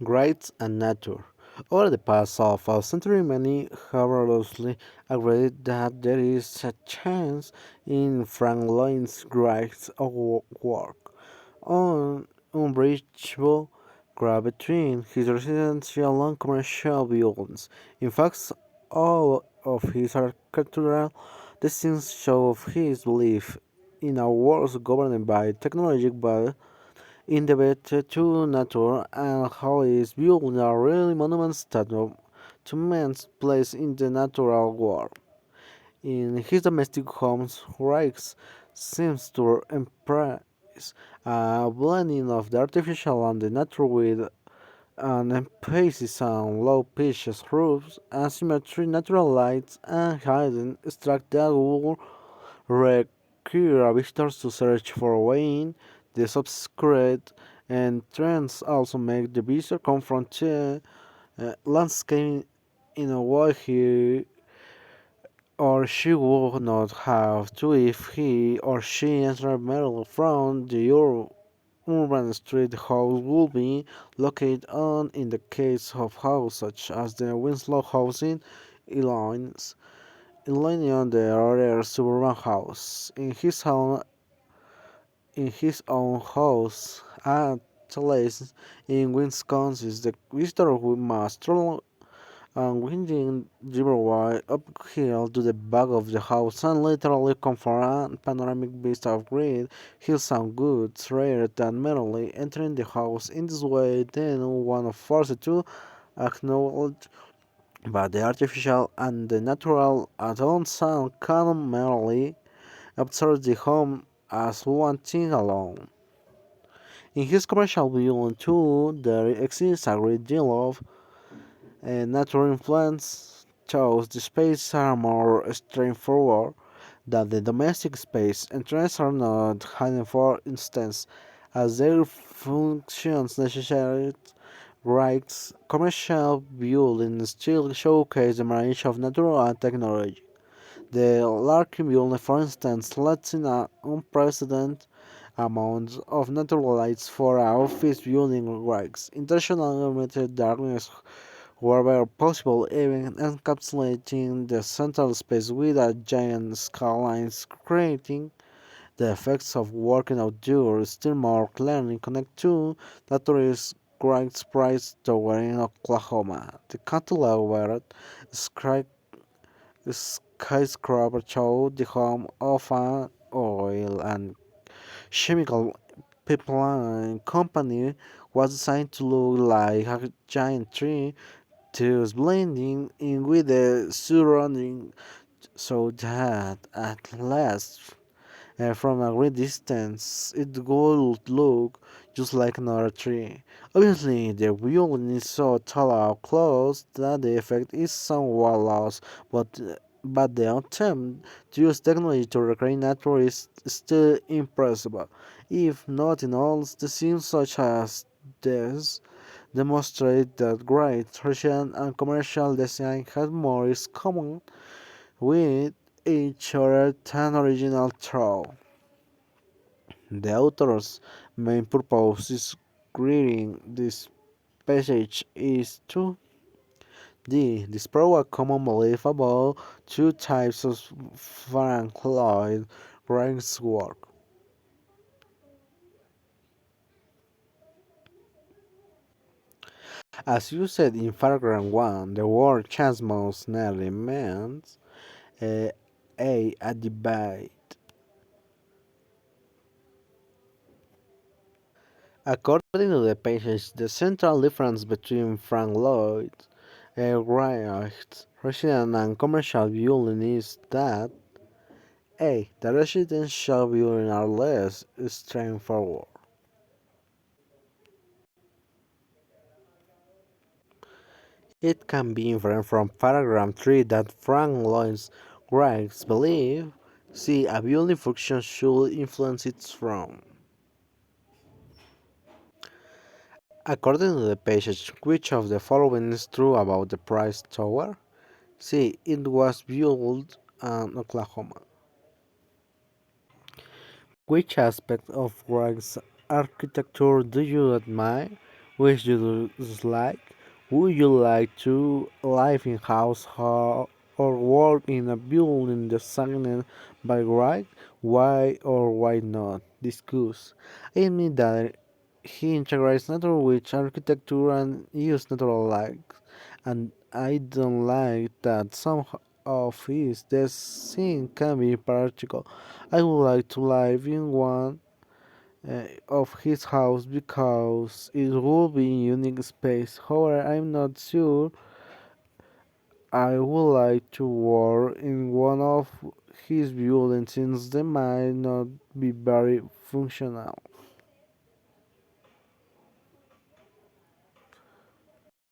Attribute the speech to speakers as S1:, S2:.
S1: Grades and nature. Over the past of a century, many have rigorously agreed that there is a chance in Frank Lloyd's grades of work on unbreachable gap between his residential and commercial buildings. In fact, all of his architectural designs show his belief in a world governed by technology but indebted to nature and how is built are really monuments that to man's place in the natural world. In his domestic homes, Reich seems to embrace a blending of the artificial and the natural with an emphasis on low-pitched roofs, asymmetry, natural lights, and hidden structures that will require visitors to search for Wayne. This obscured and trends also make the visitor confront the landscape in a way he or she would not have to if he or she entered merely from the urban street. House would be located on in the case of houses such as the Winslow House in Illinois. Illinois, the other suburban house in his own house at Chalice in Wisconsin. The visitor who must travel and winding riverway uphill to the back of the house and literally confront a panoramic vista of great hills and goods rather than merely entering the house in this way. Then one is forced to acknowledge but the artificial and the natural at once can merely observe the home as one thing alone. In his commercial view too, there exists a great deal of natural influence, shows the spaces are more straightforward than the domestic space, and trends are not hidden for instance, as their functions necessary rights. Commercial buildings still showcase the marriage of nature and technology. The Larkin building, for instance, lets in an unprecedented amount of natural lights for our office building rights. Intentional limited darkness wherever possible, even encapsulating the central space with a giant skylines, creating the effects of working outdoors still more clearly connect to the tourist Great Price Tower in Oklahoma. The cantilevered sky- skyscraper show the home of an oil and chemical pipeline company was designed to look like a giant tree to blending in with the surrounding so that at last from a great distance it would look just like another tree. Obviously the violin is so tall up close that the effect is somewhat lost, but the attempt to use technology to recreate nature is still impressive. If nothing else, the scenes such as this demonstrate that great Russian and commercial design have more in common with each other than original thought. The author's main purpose is creating this passage is to disprove a common belief about two types of Frank Lloyd Wright's work. As you said in paragraph 1, the word chance most nearly means uh, a debate. According to the passage, the central difference between Frank Lloyd Wright's residential and commercial building is that A. The residential buildings are less straightforward. It can be inferred from paragraph 3 that Frank Lloyd Wright's belief see a building function should influence its form. According to the passage, which of the following is true about the Price Tower? C. It was built in Oklahoma. Which aspect of Wright's architecture do you admire? which you dislike? Would you like to live in house or work in a building designed by Wright? Why or why not? Discuss. I admit that he integrates nature with architecture and uses natural lights, and I don't like that some of his design can be practical. I would like to live in one of his house because it would be a unique space. However, I'm not sure I would like to work in one of his buildings since they might not be very functional.